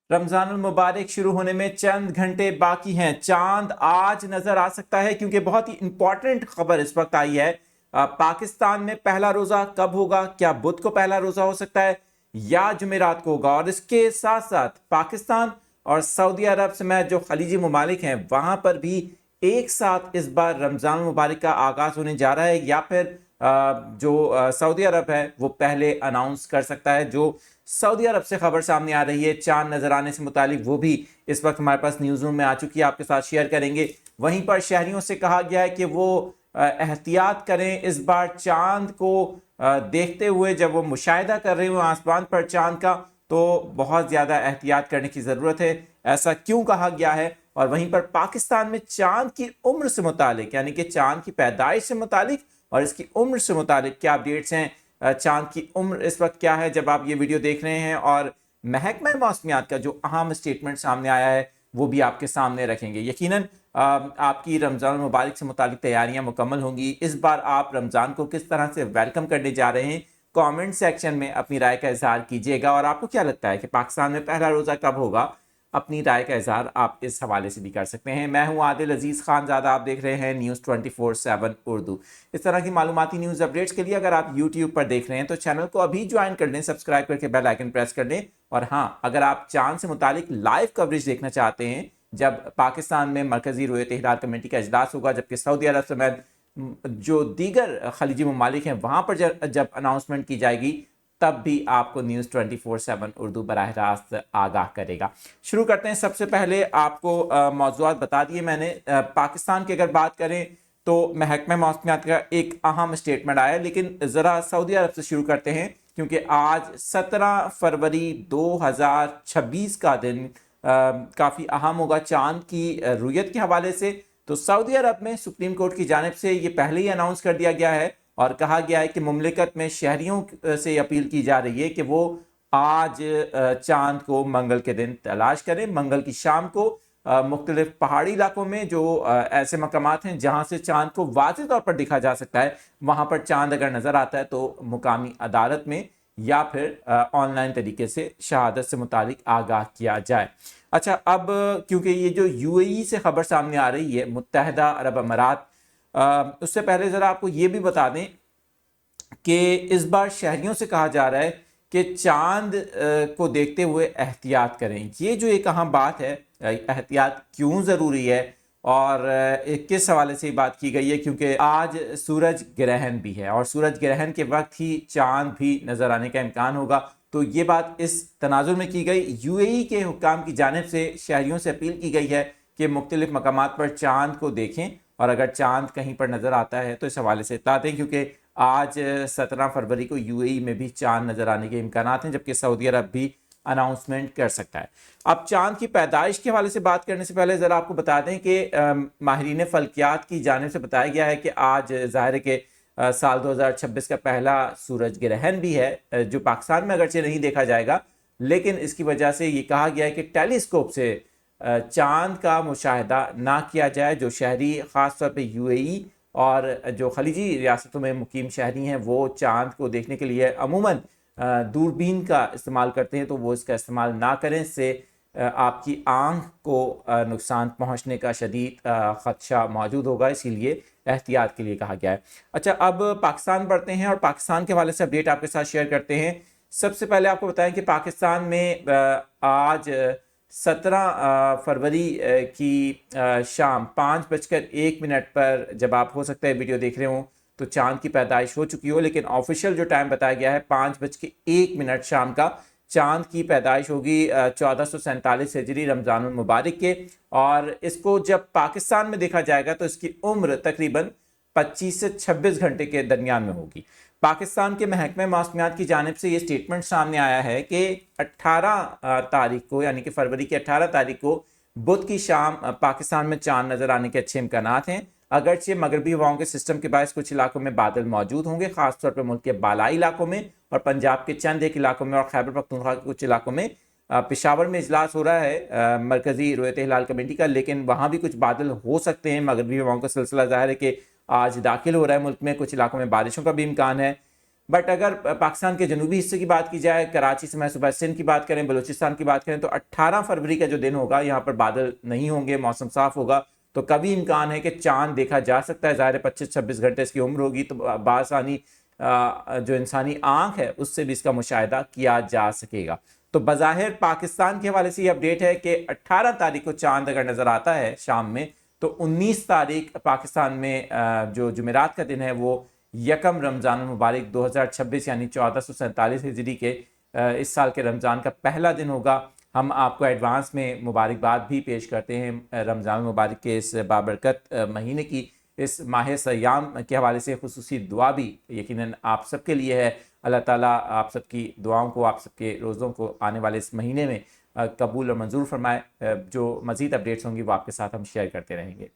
رمضان المبارک شروع ہونے میں چند گھنٹے باقی ہیں. چاند آج نظر آ سکتا ہے کیونکہ بہت ہی امپورٹنٹ خبر اس وقت آئی ہے. پاکستان میں پہلا روزہ کب ہوگا؟ کیا بدھ کو پہلا روزہ ہو سکتا ہے یا جمعرات کو ہوگا؟ اور اس کے ساتھ ساتھ پاکستان اور سعودی عرب سمیت جو خلیجی ممالک ہیں وہاں پر بھی ایک ساتھ اس بار رمضان المبارک کا آغاز ہونے جا رہا ہے یا پھر جو سعودی عرب ہے وہ پہلے اناؤنس کر سکتا ہے. جو سعودی عرب سے خبر سامنے آ رہی ہے چاند نظر آنے سے متعلق وہ بھی اس وقت ہمارے پاس نیوز روم میں آ چکی ہے، آپ کے ساتھ شیئر کریں گے. وہیں پر شہریوں سے کہا گیا ہے کہ وہ احتیاط کریں اس بار چاند کو دیکھتے ہوئے. جب وہ مشاہدہ کر رہے ہوں آسمان پر چاند کا تو بہت زیادہ احتیاط کرنے کی ضرورت ہے. ایسا کیوں کہا گیا ہے؟ اور وہیں پر پاکستان میں چاند کی عمر سے متعلق یعنی کہ چاند کی پیدائش سے متعلق اور اس کی عمر سے متعلق کیا اپڈیٹس ہیں؟ چاند کی عمر اس وقت کیا ہے جب آپ یہ ویڈیو دیکھ رہے ہیں؟ اور محکمہ موسمیات کا جو اہم اسٹیٹمنٹ سامنے آیا ہے وہ بھی آپ کے سامنے رکھیں گے. یقیناً آپ کی رمضان المبارک سے متعلق تیاریاں مکمل ہوں گی. اس بار آپ رمضان کو کس طرح سے ویلکم کرنے جا رہے ہیں؟ کامنٹ سیکشن میں اپنی رائے کا اظہار کیجیے گا. اور آپ کو کیا لگتا ہے کہ پاکستان میں پہلا روزہ کب ہوگا؟ اپنی رائے کا اظہار آپ اس حوالے سے بھی کر سکتے ہیں. میں ہوں عادل عزیز خان زادہ، آپ دیکھ رہے ہیں نیوز 24/7 اردو. اس طرح کی معلوماتی نیوز اپڈیٹس کے لیے اگر آپ یوٹیوب پر دیکھ رہے ہیں تو چینل کو ابھی جوائن کر لیں، سبسکرائب کر کے بیل آئیکن پریس کر لیں. اور ہاں، اگر آپ چاند سے متعلق لائیو کوریج دیکھنا چاہتے ہیں جب پاکستان میں مرکزی رؤیت ہلال کمیٹی کا اجلاس ہوگا، جبکہ سعودی عرب سمیت جو دیگر خلیجی ممالک ہیں وہاں پر جب اناؤنسمنٹ کی جائے گی تب بھی آپ کو نیوز 24/7 اردو براہ راست آگاہ کرے گا. شروع کرتے ہیں. سب سے پہلے آپ کو موضوعات بتا دیے میں نے. پاکستان کی اگر بات کریں تو محکمہ موسمیات کا ایک اہم اسٹیٹمنٹ آیا، لیکن ذرا سعودی عرب سے شروع کرتے ہیں کیونکہ آج 17 فروری 2026 کا دن کافی اہم ہوگا چاند کی رؤیت کے حوالے سے. تو سعودی عرب میں سپریم کورٹ کی جانب سے یہ پہلے ہی اناؤنس کر دیا گیا ہے اور کہا گیا ہے کہ مملکت میں شہریوں سے اپیل کی جا رہی ہے کہ وہ آج چاند کو منگل کے دن تلاش کریں. منگل کی شام کو مختلف پہاڑی علاقوں میں جو ایسے مقامات ہیں جہاں سے چاند کو واضح طور پر دیکھا جا سکتا ہے، وہاں پر چاند اگر نظر آتا ہے تو مقامی عدالت میں یا پھر آن لائن طریقے سے شہادت سے متعلق آگاہ کیا جائے. اچھا، اب کیونکہ یہ جو یو اے ای سے خبر سامنے آ رہی ہے، متحدہ عرب امارات، اس سے پہلے ذرا آپ کو یہ بھی بتا دیں کہ اس بار شہریوں سے کہا جا رہا ہے کہ چاند کو دیکھتے ہوئے احتیاط کریں. یہ جو ایک اہم بات ہے، احتیاط کیوں ضروری ہے اور کس حوالے سے یہ بات کی گئی ہے؟ کیونکہ آج سورج گرہن بھی ہے اور سورج گرہن کے وقت ہی چاند بھی نظر آنے کا امکان ہوگا. تو یہ بات اس تناظر میں کی گئی. یو اے ای کے حکام کی جانب سے شہریوں سے اپیل کی گئی ہے کہ مختلف مقامات پر چاند کو دیکھیں اور اگر چاند کہیں پر نظر آتا ہے تو اس حوالے سے اطلاع دیں، کیونکہ آج 17 فروری کو یو اے ای میں بھی چاند نظر آنے کے امکانات ہیں، جبکہ سعودی عرب بھی اناؤنسمنٹ کر سکتا ہے. اب چاند کی پیدائش کے حوالے سے بات کرنے سے پہلے ذرا آپ کو بتا دیں کہ ماہرین فلکیات کی جانب سے بتایا گیا ہے کہ آج ظاہر ہے کہ سال 2026 کا پہلا سورج گرہن بھی ہے، جو پاکستان میں اگرچہ نہیں دیکھا جائے گا، لیکن اس کی وجہ سے یہ کہا گیا ہے کہ ٹیلیسکوپ سے چاند کا مشاہدہ نہ کیا جائے. جو شہری خاص طور پہ یو اے ای اور جو خلیجی ریاستوں میں مقیم شہری ہیں وہ چاند کو دیکھنے کے لیے عموماً دوربین کا استعمال کرتے ہیں، تو وہ اس کا استعمال نہ کریں. اس سے آپ کی آنکھ کو نقصان پہنچنے کا شدید خدشہ موجود ہوگا، اسی لیے احتیاط کے لیے کہا گیا ہے. اچھا، اب پاکستان بڑھتے ہیں اور پاکستان کے حوالے سے اپڈیٹ آپ کے ساتھ شیئر کرتے ہیں. سب سے پہلے آپ کو بتائیں کہ پاکستان میں آج 17 فروری کی شام 5:01 پر جب آپ ہو سکتا ہے ویڈیو دیکھ رہے ہوں تو چاند کی پیدائش ہو چکی ہو، لیکن آفیشیل جو ٹائم بتایا گیا ہے 5:01 شام کا چاند کی پیدائش ہوگی 1447 ہجری رمضان المبارک کے. اور اس کو جب پاکستان میں دیکھا جائے گا تو اس کی عمر تقریباً 25 سے 26 گھنٹے کے درمیان میں ہوگی. پاکستان کے محکمہ موسمیات کی جانب سے یہ سٹیٹمنٹ سامنے آیا ہے کہ 18 تاریخ کو یعنی کہ فروری کی 18 تاریخ کو بدھ کی شام پاکستان میں چاند نظر آنے کے اچھے امکانات ہیں، اگرچہ مغربی ہواؤں کے سسٹم کے باعث کچھ علاقوں میں بادل موجود ہوں گے، خاص طور پر ملک کے بالائی علاقوں میں اور پنجاب کے چند ایک علاقوں میں اور خیبر پختونخوا کے کچھ علاقوں میں. پشاور میں اجلاس ہو رہا ہے مرکزی رؤیت ہلال کمیٹی کا، لیکن وہاں بھی کچھ بادل ہو سکتے ہیں. مغربی ہواؤں کا سلسلہ ظاہر ہے کہ آج داخل ہو رہا ہے ملک میں، کچھ علاقوں میں بارشوں کا بھی امکان ہے. بٹ اگر پاکستان کے جنوبی حصے کی بات کی جائے، کراچی سے میں صبح سندھ کی بات کریں، بلوچستان کی بات کریں، تو 18 فروری کا جو دن ہوگا یہاں پر بادل نہیں ہوں گے، موسم صاف ہوگا، تو کبھی امکان ہے کہ چاند دیکھا جا سکتا ہے۔ ظاہر 25-26 گھنٹے اس کی عمر ہوگی، تو بآسانی جو انسانی آنکھ ہے اس سے بھی اس کا مشاہدہ کیا جا سکے گا۔ تو بظاہر پاکستان کے حوالے سے یہ اپڈیٹ ہے کہ 18 تاریخ کو چاند اگر نظر آتا ہے شام میں، تو 19 تاریخ پاکستان میں جو جمعرات کا دن ہے وہ یکم رمضان المبارک 2026 یعنی 1447 ہجری کے اس سال کے رمضان کا پہلا دن ہوگا۔ ہم آپ کو ایڈوانس میں مبارکباد بھی پیش کرتے ہیں رمضان المبارک کے اس بابرکت مہینے کی، اس ماہ سیام کے حوالے سے خصوصی دعا بھی یقیناً آپ سب کے لیے ہے۔ اللہ تعالیٰ آپ سب کی دعاؤں کو، آپ سب کے روزوں کو آنے والے اس مہینے میں قبول اور منظور فرمائے۔ جو مزید اپڈیٹس ہوں گی وہ آپ کے ساتھ ہم شیئر کرتے رہیں گے۔